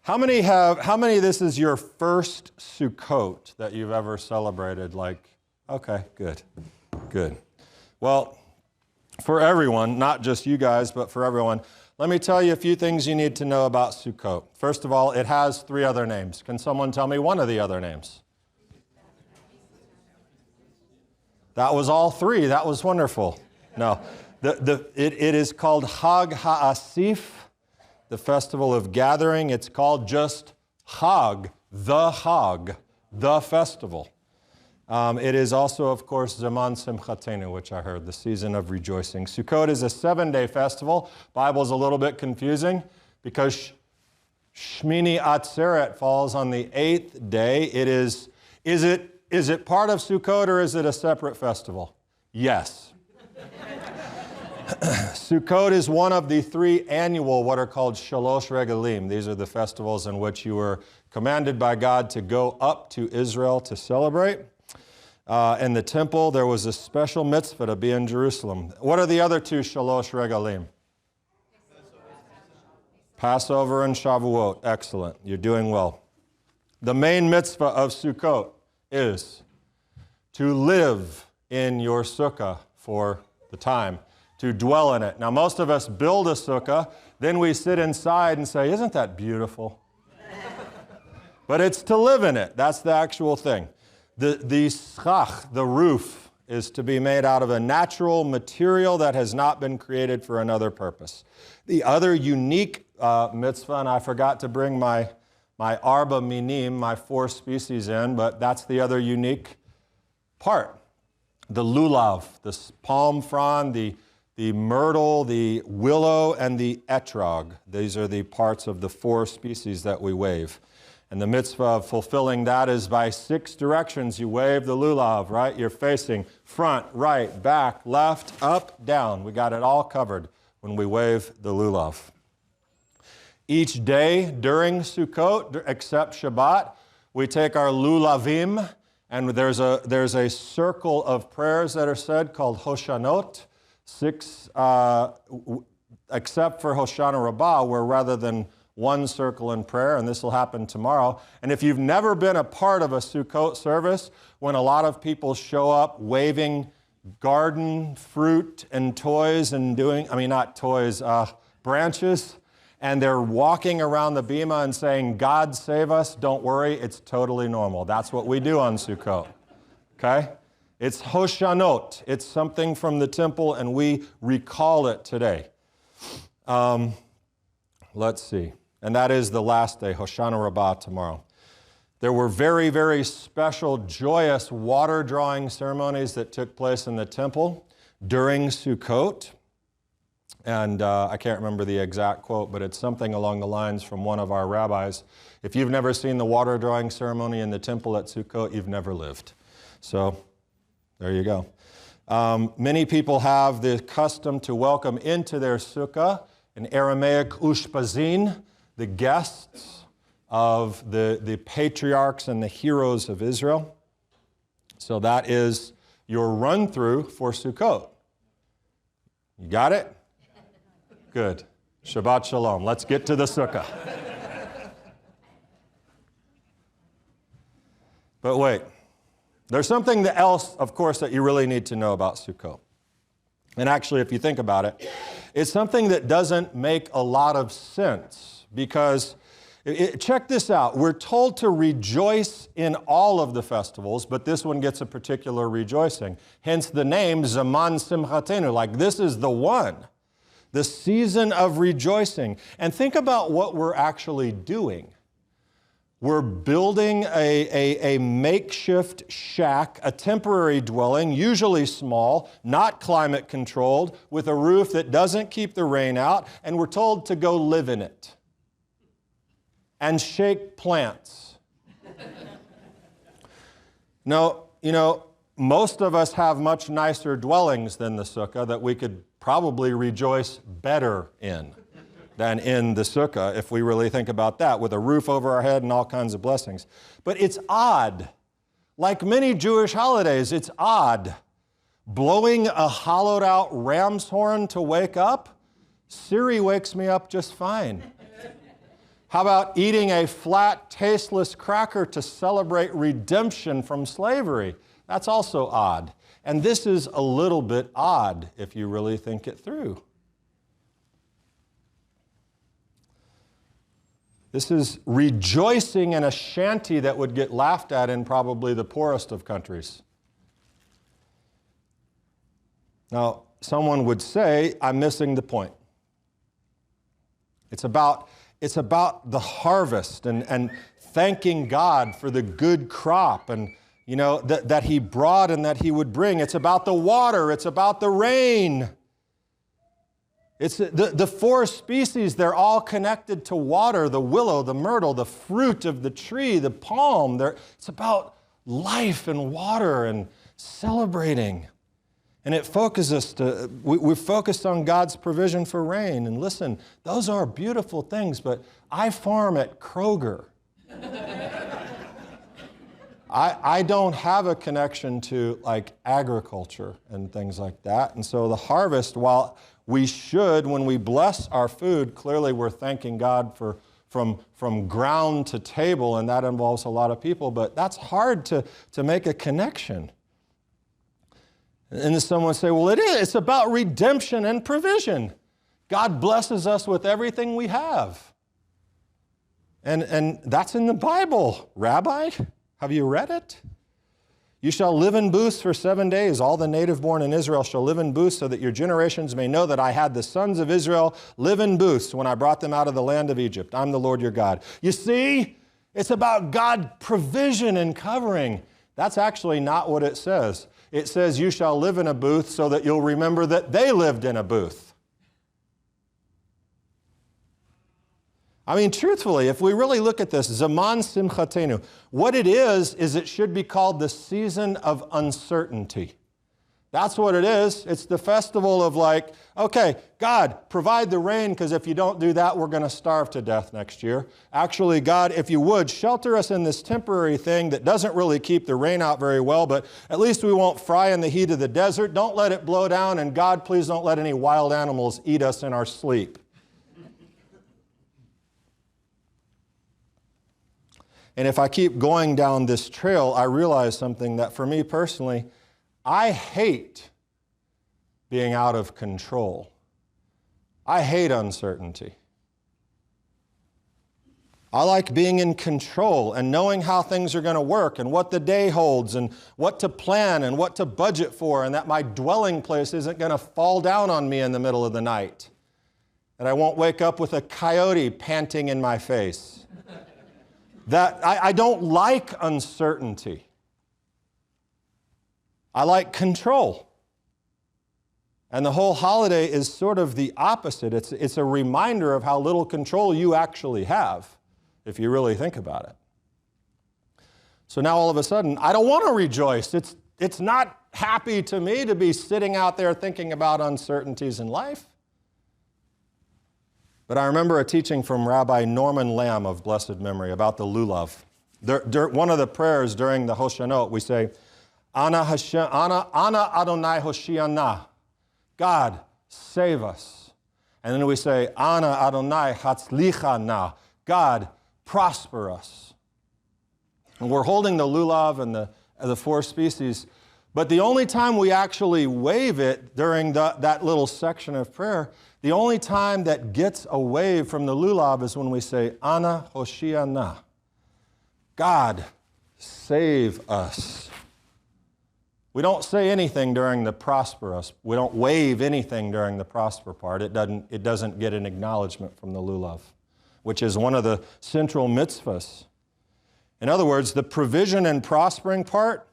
How many this is your first Sukkot that you've ever celebrated? Like, okay, good. Well, for everyone, not just you guys, but for everyone, let me tell you a few things you need to know about Sukkot. First of all, it has 3 other names. Can someone tell me one of the other names? That was all 3. That was wonderful. No, it is called Hag HaAsif, the Festival of Gathering. It's called just Hag, the festival. It is also, of course, Zaman Simchatenu, which I heard, the season of rejoicing. Sukkot is a 7-day festival. Bible's a little bit confusing because Shmini Atzeret falls on the 8th day. Is it part of Sukkot or is it a separate festival? Yes. Sukkot is one of the 3 annual, what are called Shalosh Regalim. These are the festivals in which you were commanded by God to go up to Israel to celebrate. In the temple, there was a special mitzvah to be in Jerusalem. What are the other 2 Shalosh Regalim? Passover and Shavuot. Excellent. You're doing well. The main mitzvah of Sukkot is to live in your sukkah for the time, to dwell in it. Now, most of us build a sukkah, then we sit inside and say, isn't that beautiful? But it's to live in it. That's the actual thing. The schach, the roof, is to be made out of a natural material that has not been created for another purpose. The other unique mitzvah, and I forgot to bring my arba minim, my 4 species in, but that's the other unique part. The lulav, the palm frond, the myrtle, the willow, and the etrog. These are the parts of the 4 species that we wave. And the mitzvah of fulfilling that is by 6 directions. You wave the lulav, right? You're facing front, right, back, left, up, down. We got it all covered when we wave the lulav. Each day during Sukkot, except Shabbat, we take our lulavim, and there's a circle of prayers that are said called Hoshanot. 6, except for Hoshana Rabbah, where rather than 1 circle in prayer, and this will happen tomorrow. And if you've never been a part of a Sukkot service, when a lot of people show up waving garden, fruit, and toys and branches, and they're walking around the bima and saying, God save us, don't worry, it's totally normal. That's what we do on Sukkot, okay? It's Hoshanot. It's something from the temple, and we recall it today. Let's see. And that is the last day, Hoshana Rabbah, tomorrow. There were very, very special, joyous water drawing ceremonies that took place in the temple during Sukkot. And I can't remember the exact quote, but it's something along the lines from one of our rabbis. If you've never seen the water drawing ceremony in the temple at Sukkot, you've never lived. So there you go. Many people have the custom to welcome into their sukkah, in Aramaic, ushpazin, the guests of the patriarchs and the heroes of Israel. So that is your run-through for Sukkot. You got it? Good. Shabbat Shalom. Let's get to the sukkah. But wait. There's something else, of course, that you really need to know about Sukkot. And actually, if you think about it, it's something that doesn't make a lot of sense because, check this out, we're told to rejoice in all of the festivals, but this one gets a particular rejoicing. Hence the name Zaman Simchatenu, like this is the one, the season of rejoicing. And think about what we're actually doing. We're building a makeshift shack, a temporary dwelling, usually small, not climate controlled, with a roof that doesn't keep the rain out, and we're told to go live in it and shake plants. No, most of us have much nicer dwellings than the sukkah that we could probably rejoice better in than in the sukkah, if we really think about that, with a roof over our head and all kinds of blessings. But it's odd. Like many Jewish holidays, it's odd. Blowing a hollowed out ram's horn to wake up, Siri wakes me up just fine. How about eating a flat, tasteless cracker to celebrate redemption from slavery? That's also odd. And this is a little bit odd if you really think it through. This is rejoicing in a shanty that would get laughed at in probably the poorest of countries. Now, someone would say, I'm missing the point. It's about the harvest and thanking God for the good crop and that He brought and that He would bring. It's about the water. It's about the rain. It's the four species, they're all connected to water, the willow, the myrtle, the fruit of the tree, the palm. It's about life and water and celebrating. And it focuses us we're focused on God's provision for rain. And listen, those are beautiful things, but I farm at Kroger. I don't have a connection to like agriculture and things like that. And so the harvest, while we should, when we bless our food, clearly we're thanking God from ground to table, and that involves a lot of people, but that's hard to make a connection. And then someone would say, well, it is. It's about redemption and provision. God blesses us with everything we have. And that's in the Bible. Rabbi, have you read it? You shall live in booths for 7 days. All the native born in Israel shall live in booths so that your generations may know that I had the sons of Israel live in booths when I brought them out of the land of Egypt. I'm the Lord your God. You see, it's about God provision and covering. That's actually not what it says. It says you shall live in a booth so that you'll remember that they lived in a booth. I mean, truthfully, if we really look at this, Zaman Simchatenu, what it is it should be called the season of uncertainty. That's what it is. It's the festival of like, okay, God, provide the rain, because if you don't do that, we're going to starve to death next year. Actually, God, if you would, shelter us in this temporary thing that doesn't really keep the rain out very well, but at least we won't fry in the heat of the desert. Don't let it blow down, and God, please don't let any wild animals eat us in our sleep. And if I keep going down this trail, I realize something that for me personally, I hate being out of control. I hate uncertainty. I like being in control and knowing how things are going to work and what the day holds and what to plan and what to budget for, and that my dwelling place isn't going to fall down on me in the middle of the night, that I won't wake up with a coyote panting in my face. That I don't like uncertainty. I like control. And the whole holiday is sort of the opposite. It's a reminder of how little control you actually have, if you really think about it. So now all of a sudden, I don't want to rejoice. It's not happy to me to be sitting out there thinking about uncertainties in life. But I remember a teaching from Rabbi Norman Lamb of blessed memory about the lulav. One of the prayers during the Hoshanot, we say, Ana Adonai Hoshiana, God, save us. And then we say, Ana Adonai Hatzlichana, God, prosper us. And we're holding the lulav and the four species, but the only time we actually wave it during that little section of prayer, the only time that gets a wave from the lulav is when we say, Ana Hoshiana, God, save us. We don't say anything during the prosper us. We don't wave anything during the prosper part. It doesn't get an acknowledgement from the lulav, which is one of the central mitzvahs. In other words, the provision and prospering part,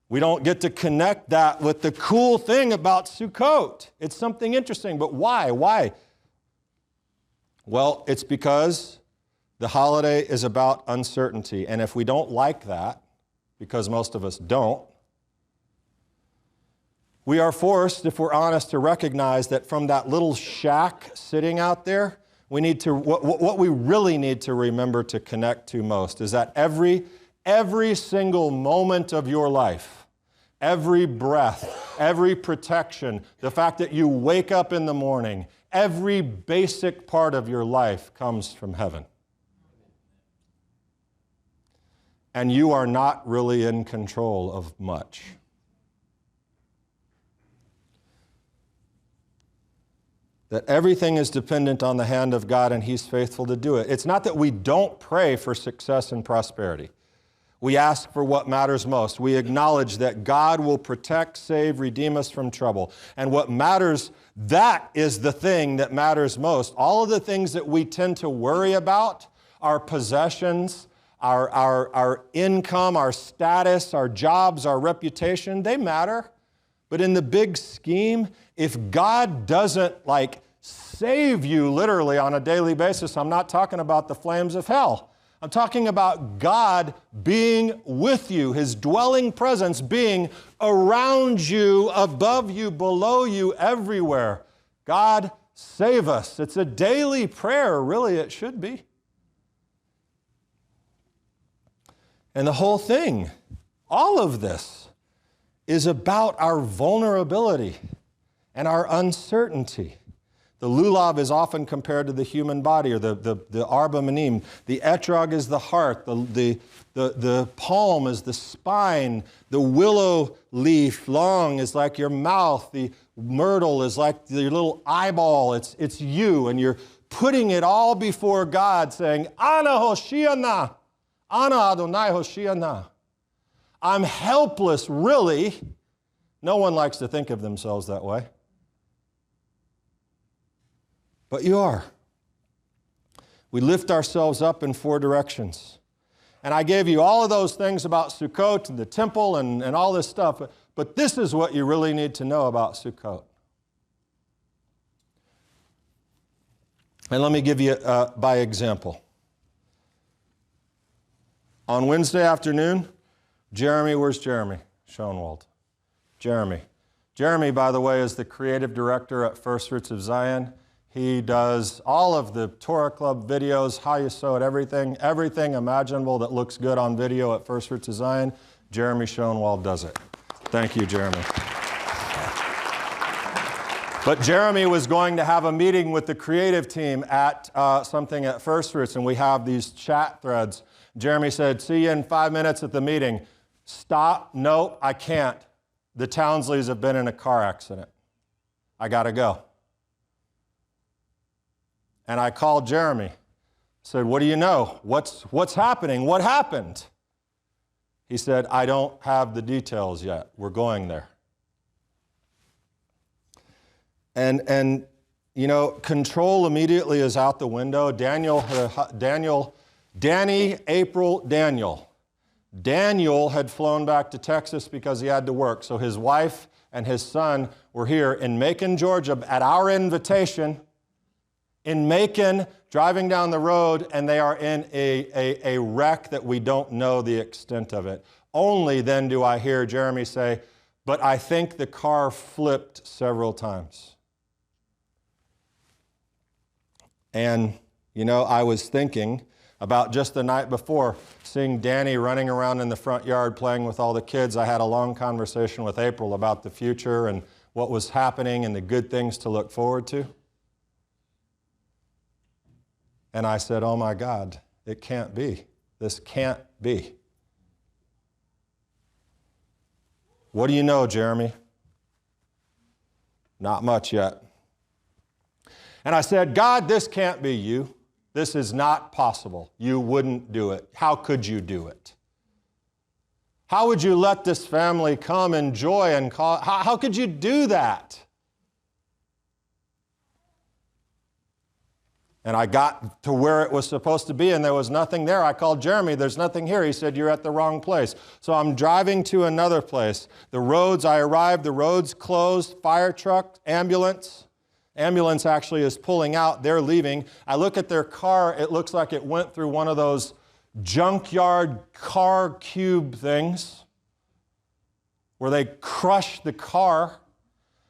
we don't get to connect that with the cool thing about Sukkot. It's something interesting, but why? Why? Well, it's because the holiday is about uncertainty, and if we don't like that, because most of us don't, we are forced, if we're honest, to recognize that from that little shack sitting out there, we need to, what we really need to remember to connect to most is that every single moment of your life, every breath, every protection, the fact that you wake up in the morning, every basic part of your life comes from heaven. and you are not really in control of much. That everything is dependent on the hand of God and He's faithful to do it. It's not that we don't pray for success and prosperity. We ask for what matters most. We acknowledge that God will protect, save, redeem us from trouble. And what matters, that is the thing that matters most. All of the things that we tend to worry about, our possessions, our income, our status, our jobs, our reputation, they matter. But in the big scheme, if God doesn't save you literally on a daily basis, I'm not talking about the flames of hell. I'm talking about God being with you, His dwelling presence being around you, above you, below you, everywhere. God, save us. It's a daily prayer, really, it should be. And the whole thing, all of this, is about our vulnerability and our uncertainty. The lulav is often compared to the human body, or the arba minim. The etrog is the heart. The palm is the spine. The willow leaf long is like your mouth. The myrtle is like your little eyeball. It's you, and you're putting it all before God, saying, Ana Hoshiana, Ana Adonai Hoshiana. I'm helpless, really. No one likes to think of themselves that way. But you are. We lift ourselves up in 4 directions. And I gave you all of those things about Sukkot and the temple and all this stuff, but this is what you really need to know about Sukkot. And let me give you by example. On Wednesday afternoon, Jeremy, where's Jeremy? Schoenwald. Jeremy. Jeremy, by the way, is the creative director at First Fruits of Zion. He does all of the Torah Club videos, how you sew it, everything imaginable that looks good on video at First Fruits of Zion. Jeremy Schoenwald does it. Thank you, Jeremy. But Jeremy was going to have a meeting with the creative team at something at First Fruits, and we have these chat threads. Jeremy said, see you in 5 minutes at the meeting. Stop. No, I can't. The Townsleys have been in a car accident. I got to go. And I called Jeremy. Said, what do you know? What's happening? What happened? He said, I don't have the details yet. We're going there. And you know, control immediately is out the window. Daniel, Danny, April, Daniel. Daniel had flown back to Texas because he had to work. So his wife and his son were here in Macon, Georgia, at our invitation. In Macon, driving down the road, and they are in a wreck that we don't know the extent of it. Only then do I hear Jeremy say, but I think the car flipped several times. And, you know, I was thinking about just the night before, seeing Danny running around in the front yard playing with all the kids. I had a long conversation with April about the future and what was happening and the good things to look forward to. And I said, oh my God, it can't be. This can't be. What do you know, Jeremy? Not much yet. And I said, God, this can't be you. This is not possible. You wouldn't do it. How could you do it? How would you let this family come enjoy and call? How could you do that? And I got to where it was supposed to be, and there was nothing there. I called Jeremy. There's nothing here. He said, you're at the wrong place. So I'm driving to another place. The roads, I arrived, the roads closed, fire truck, ambulance. Ambulance actually is pulling out. They're leaving. I look at their car. It looks like it went through one of those junkyard car cube things where they crush the car,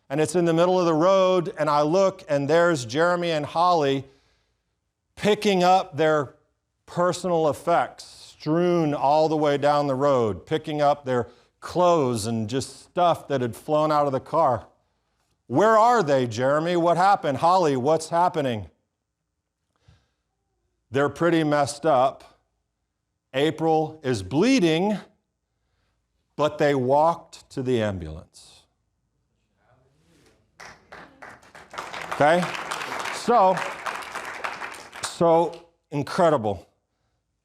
and it's in the middle of the road, and I look, and there's Jeremy and Holly picking up their personal effects, strewn all the way down the road, picking up their clothes and just stuff that had flown out of the car. Where are they, Jeremy? What happened? Holly, what's happening? They're pretty messed up. April is bleeding, but they walked to the ambulance. Okay? So incredible,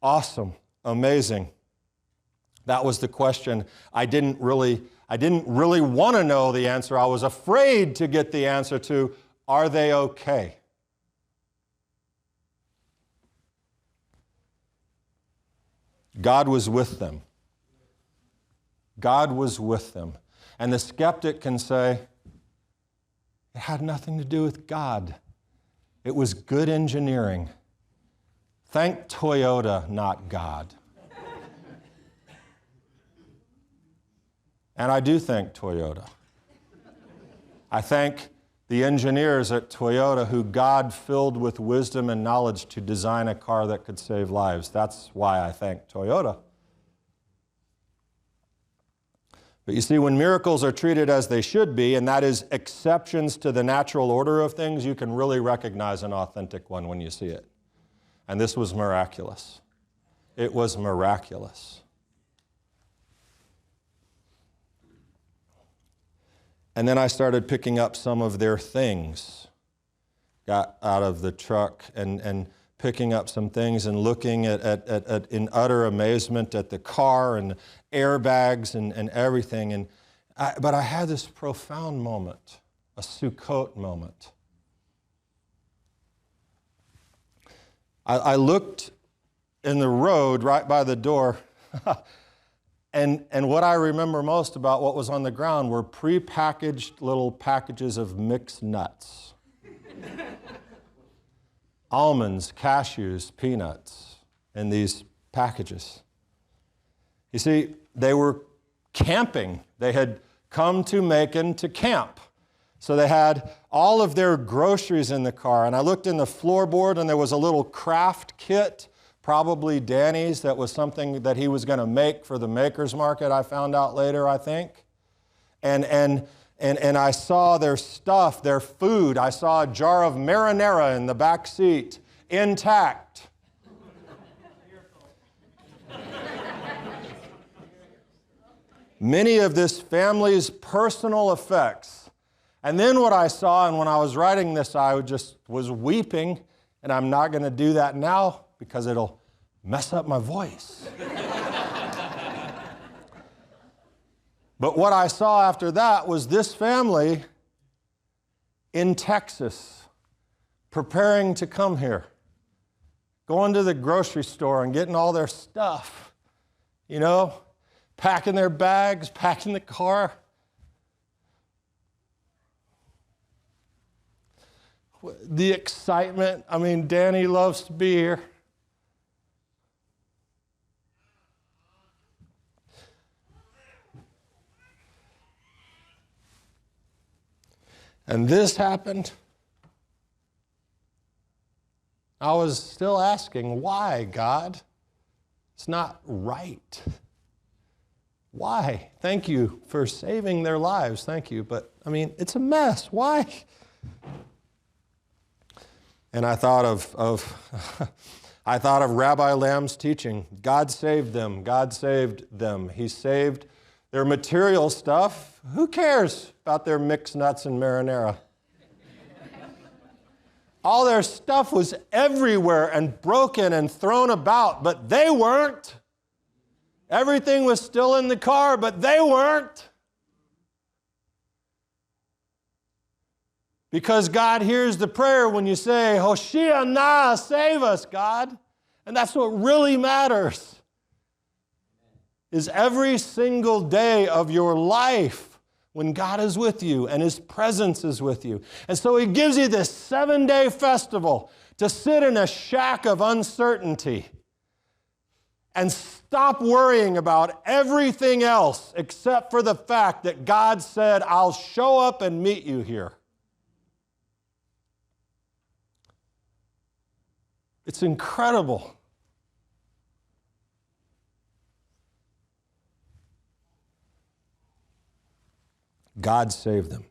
awesome, amazing. That was the question. I didn't really want to know the answer. I was afraid to get the answer to, are they okay? God was with them. God was with them. And the skeptic can say, it had nothing to do with God. It was good engineering. Thank Toyota, not God. And I do thank Toyota. I thank the engineers at Toyota who God filled with wisdom and knowledge to design a car that could save lives. That's why I thank Toyota. But you see, when miracles are treated as they should be, and that is exceptions to the natural order of things, you can really recognize an authentic one when you see it. And this was miraculous. It was miraculous. And then I started picking up some of their things. Got out of the truck and picking up some things and looking at in utter amazement at the car and airbags and everything. But I had this profound moment, a Sukkot moment. I looked in the road right by the door, and what I remember most about what was on the ground were prepackaged little packages of mixed nuts. Almonds, cashews, peanuts in these packages. You see, they were camping. They had come to Macon to camp. So they had all of their groceries in the car. And I looked in the floorboard, and there was a little craft kit, probably Danny's, that was something that he was going to make for the Makers Market, I found out later, I think. And I saw their stuff, their food. I saw a jar of marinara in the back seat, intact. Many of this family's personal effects. And then what I saw, and when I was writing this, I just was weeping, and I'm not going to do that now because it'll mess up my voice. But what I saw after that was this family in Texas preparing to come here, going to the grocery store and getting all their stuff, you know, packing their bags, packing the car. The excitement, I mean, Danny loves to be here. And this happened. I was still asking, why, God? It's not right. Why? Thank you for saving their lives. Thank you. But, I mean, it's a mess. Why? And I thought of Rabbi Lamb's teaching. God saved them. God saved them. He saved their material stuff. Who cares about their mixed nuts and marinara? All their stuff was everywhere and broken and thrown about, but they weren't. Everything was still in the car, but they weren't. Because God hears the prayer when you say, Hoshia, save us, God. And that's what really matters. Is every single day of your life when God is with you and His presence is with you. And so He gives you this 7-day festival to sit in a shack of uncertainty and stop worrying about everything else except for the fact that God said, I'll show up and meet you here. It's incredible. God saved them.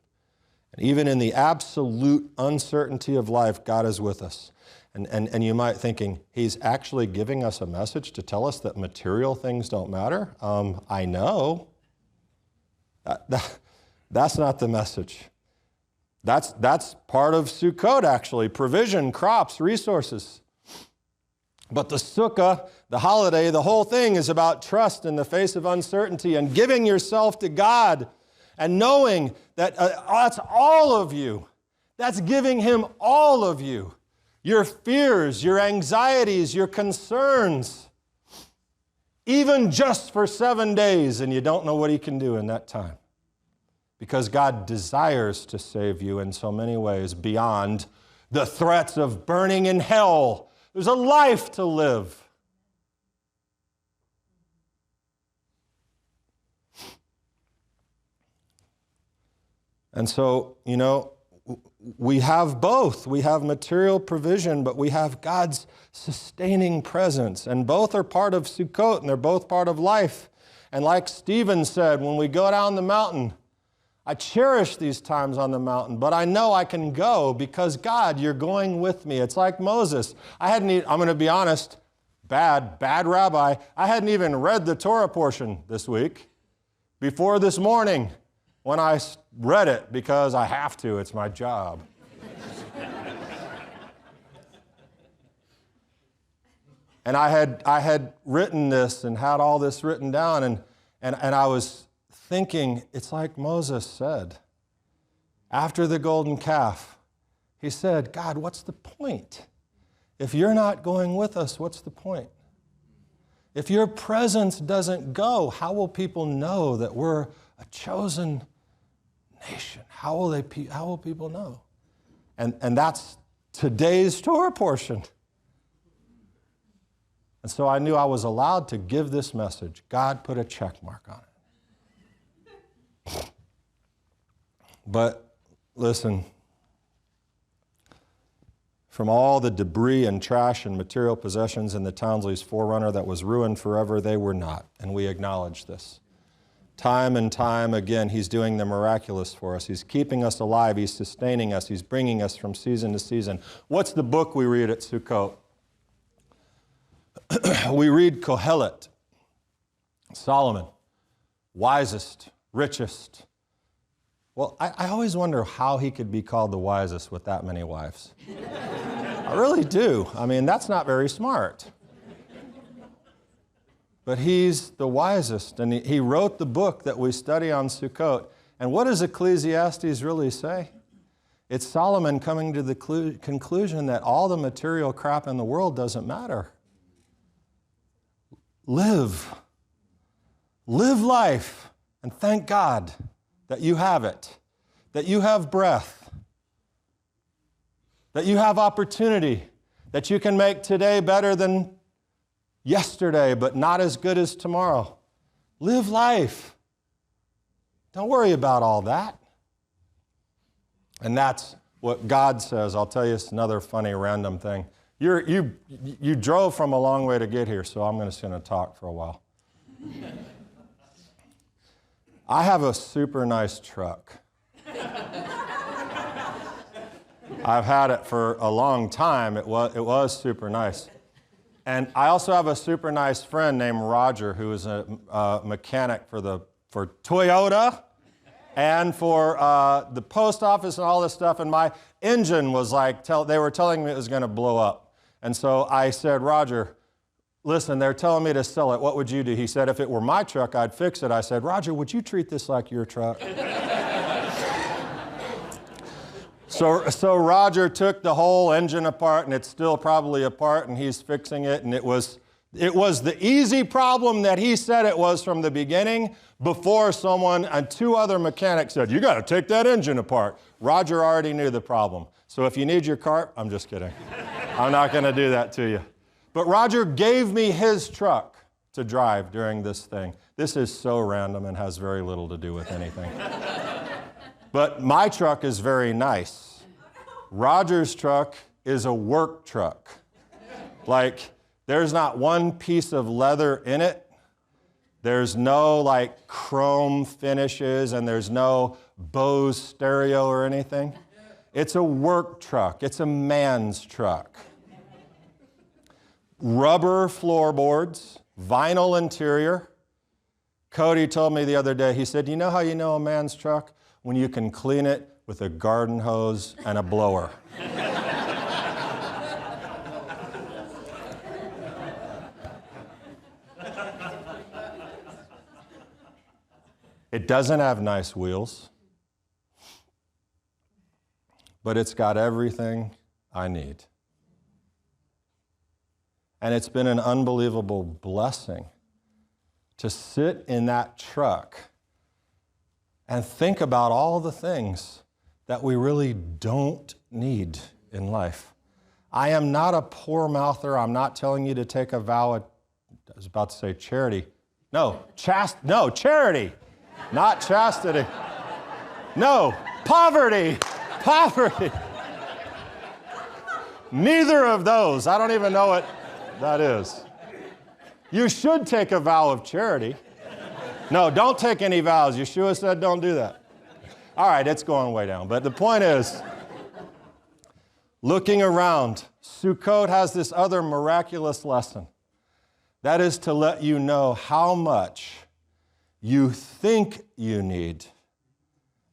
And even in the absolute uncertainty of life, God is with us. And you might thinking, he's actually giving us a message to tell us that material things don't matter? I know. That's not the message. That's part of Sukkot, actually. Provision, crops, resources. But the sukkah, the holiday, the whole thing is about trust in the face of uncertainty and giving yourself to God and knowing that that's all of you. That's giving Him all of you. Your fears, your anxieties, your concerns. Even just for 7 days, and you don't know what He can do in that time. Because God desires to save you in so many ways beyond the threats of burning in hell. There's a life to live. And so, we have both. We have material provision, but we have God's sustaining presence. And both are part of Sukkot, and they're both part of life. And like Stephen said, when we go down the mountain, I cherish these times on the mountain, but I know I can go because, God, you're going with me. It's like Moses. I'm going to be honest, bad rabbi. I hadn't even read the Torah portion this week before this morning when I read it because I have to. It's my job. And I had written this and had all this written down, and I was thinking, it's like Moses said. After the golden calf, he said, God, what's the point? If you're not going with us, what's the point? If your presence doesn't go, how will people know that we're a chosen nation? How will people know? And that's today's Torah portion. And so I knew I was allowed to give this message. God put a check mark on it. But listen, from all the debris and trash and material possessions in the Townsley's forerunner that was ruined forever, they were not, and we acknowledge this. Time and time again, He's doing the miraculous for us. He's keeping us alive. He's sustaining us. He's bringing us from season to season. What's the book we read at Sukkot? We read Kohelet, Solomon, wisest, richest. Well, I always wonder how he could be called the wisest with that many wives. I really do. I mean, that's not very smart. But he's the wisest, and he wrote the book that we study on Sukkot. And what does Ecclesiastes really say? It's Solomon coming to the conclusion that all the material crap in the world doesn't matter. Live life, and thank God that you have it, that you have breath, that you have opportunity, that you can make today better than yesterday, but not as good as tomorrow. Live life. Don't worry about all that. And that's what God says. I'll tell you another funny random thing. You drove from a long way to get here, so I'm just going to talk for a while. I have a super nice truck. I've had it for a long time. It was super nice. And I also have a super nice friend named Roger, who is a mechanic for Toyota and for the post office and all this stuff. And my engine was like, they were telling me it was going to blow up. And so I said, Roger, listen, they're telling me to sell it. What would you do? He said, if it were my truck, I'd fix it. I said, Roger, would you treat this like your truck? So Roger took the whole engine apart, and it's still probably apart, and he's fixing it. And it was the easy problem that he said it was from the beginning before someone and two other mechanics said, you got to take that engine apart. Roger already knew the problem. So if you need your car, I'm just kidding. I'm not going to do that to you. But Roger gave me his truck to drive during this thing. This is so random and has very little to do with anything. But my truck is very nice. Roger's truck is a work truck. Like, there's not one piece of leather in it. There's no, like, chrome finishes, and there's no Bose stereo or anything. It's a work truck. It's a man's truck. rubber floorboards, vinyl interior. Cody told me the other day, he said, you know how you know a man's truck? When you can clean it with a garden hose and a blower. It doesn't have nice wheels, but it's got everything I need. And it's been an unbelievable blessing to sit in that truck and think about all the things that we really don't need in life. I am not a poor mouther. I'm not telling you to take a vow. I was about to say charity. No, charity. Not chastity. No, poverty. Poverty. Neither of those. I don't even know what that is. You should take a vow of charity. No, don't take any vows. Yeshua said don't do that. All right, it's going way down. But the point is, looking around, Sukkot has this other miraculous lesson. That is to let you know how much you think you need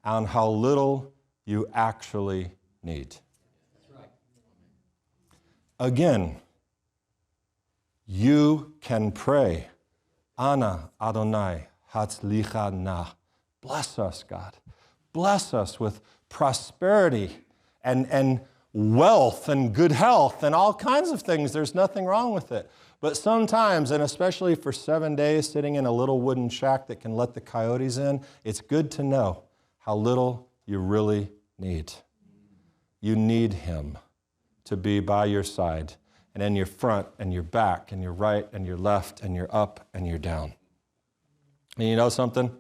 and how little you actually need. That's right. Again, you can pray, Ana Adonai Hatzlicha Na. Bless us, God. Bless us with prosperity and wealth and good health and all kinds of things. There's nothing wrong with it. But sometimes, and especially for 7 days sitting in a little wooden shack that can let the coyotes in, it's good to know how little you really need. You need Him to be by your side and in your front and your back and your right and your left and your up and your down. And you know something?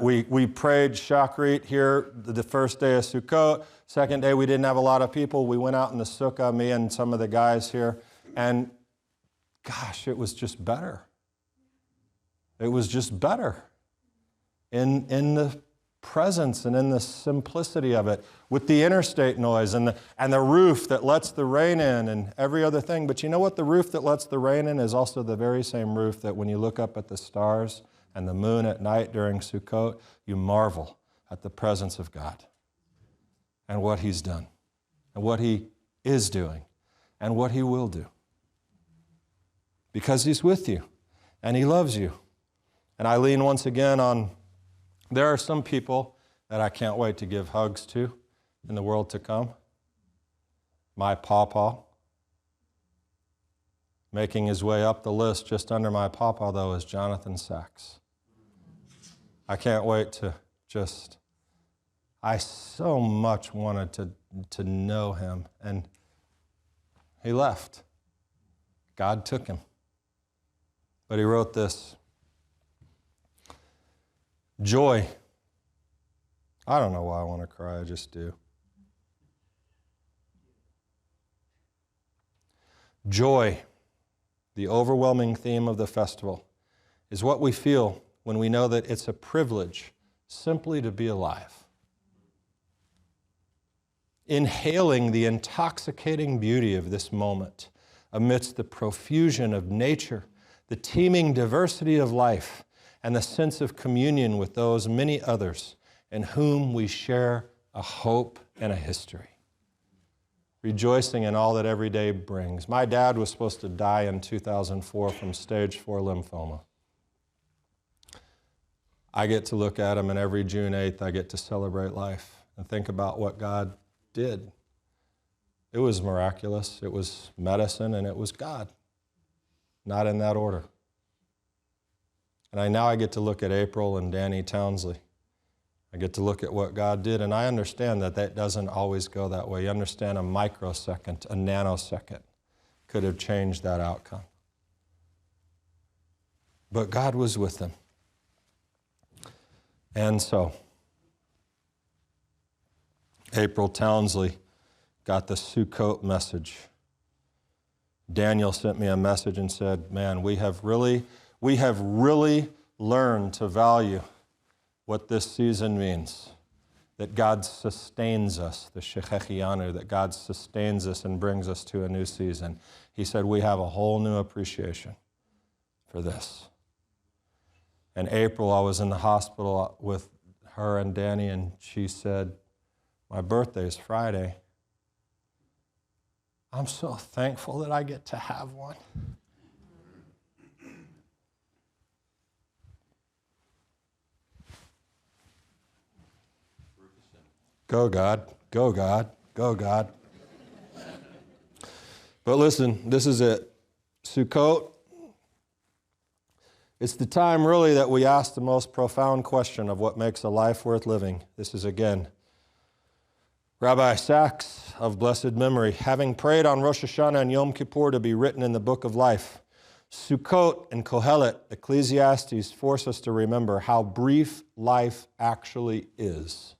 We prayed Shachrit here the first day of Sukkot. Second day we didn't have a lot of people. We went out in the sukkah, me and some of the guys here. And gosh, it was just better. It was just better in the presence and in the simplicity of it, with the interstate noise and the roof that lets the rain in and every other thing. But you know what? The roof that lets the rain in is also the very same roof that when you look up at the stars and the moon at night during Sukkot, you marvel at the presence of God and what He's done and what He is doing and what He will do. Because He's with you and He loves you. And I lean once again on, there are some people that I can't wait to give hugs to in the world to come. My pawpaw. Making his way up the list just under my pawpaw, though, is Jonathan Sachs. I can't wait to just, I so much wanted to know him, and he left. God took him. But he wrote this. Joy. I don't know why I want to cry, I just do. Joy, the overwhelming theme of the festival, is what we feel when we know that it's a privilege simply to be alive. Inhaling the intoxicating beauty of this moment amidst the profusion of nature, the teeming diversity of life, and the sense of communion with those many others in whom we share a hope and a history. Rejoicing in all that every day brings. My dad was supposed to die in 2004 from stage 4 lymphoma. I get to look at him, and every June 8th I get to celebrate life and think about what God did. It was miraculous, it was medicine, and it was God. Not in that order. And now I get to look at April and Danny Townsley. I get to look at what God did, and I understand that that doesn't always go that way. You understand a microsecond, a nanosecond could have changed that outcome. But God was with them. And so, April Townsley got the Sukkot message. Daniel sent me a message and said, man, we have really learned to value what this season means. that God sustains us, the Shechechianu, that God sustains us and brings us to a new season. He said, we have a whole new appreciation for this. In April, I was in the hospital with her and Danny, and she said, my birthday is Friday. I'm so thankful that I get to have one. Go, God. Go, God. Go, God. But listen, this is it. Sukkot. It's the time, really, that we ask the most profound question of what makes a life worth living. This is, again, Rabbi Sachs of blessed memory, having prayed on Rosh Hashanah and Yom Kippur to be written in the book of life, Sukkot and Kohelet, Ecclesiastes, force us to remember how brief life actually is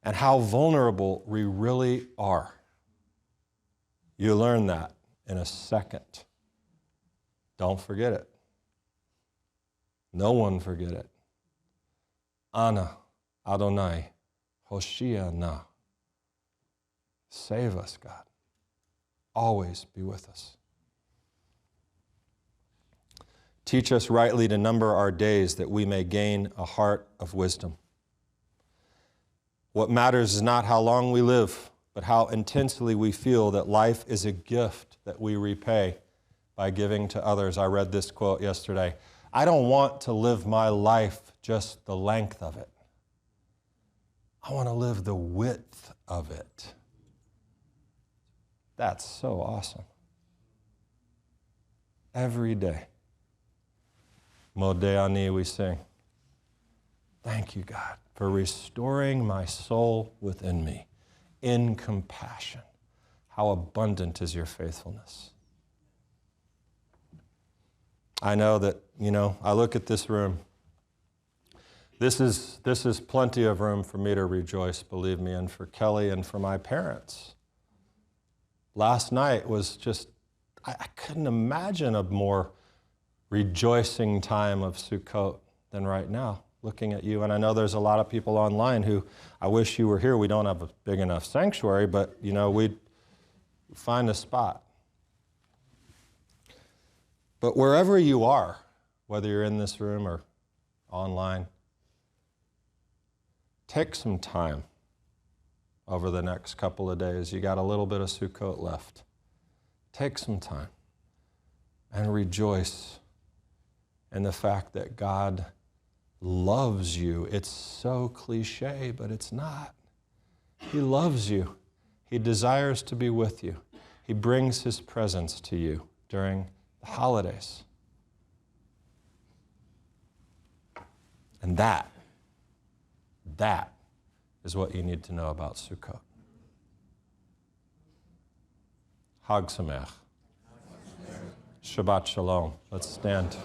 and how vulnerable we really are. You learn that in a second. Don't forget it. No one forget it. Ana Adonai Hoshia-na. Save us, God. Always be with us. Teach us rightly to number our days that we may gain a heart of wisdom. What matters is not how long we live, but how intensely we feel that life is a gift that we repay by giving to others. I read this quote yesterday. I don't want to live my life just the length of it. I want to live the width of it. That's so awesome. Every day. Modeh Ani, we sing. Thank you, God, for restoring my soul within me in compassion. How abundant is your faithfulness. I know that, I look at this room. This is plenty of room for me to rejoice, believe me, and for Kelly and for my parents. Last night was just, I couldn't imagine a more rejoicing time of Sukkot than right now, looking at you. And I know there's a lot of people online who, I wish you were here. We don't have a big enough sanctuary, but, we'd find a spot. But wherever you are, whether you're in this room or online, take some time over the next couple of days. You got a little bit of Sukkot left. Take some time and rejoice in the fact that God loves you. It's so cliche, but it's not. He loves you. He desires to be with you. He brings his presence to you during the holidays. And that is what you need to know about Sukkot. Hag Sameach. Shabbat Shalom. Let's stand.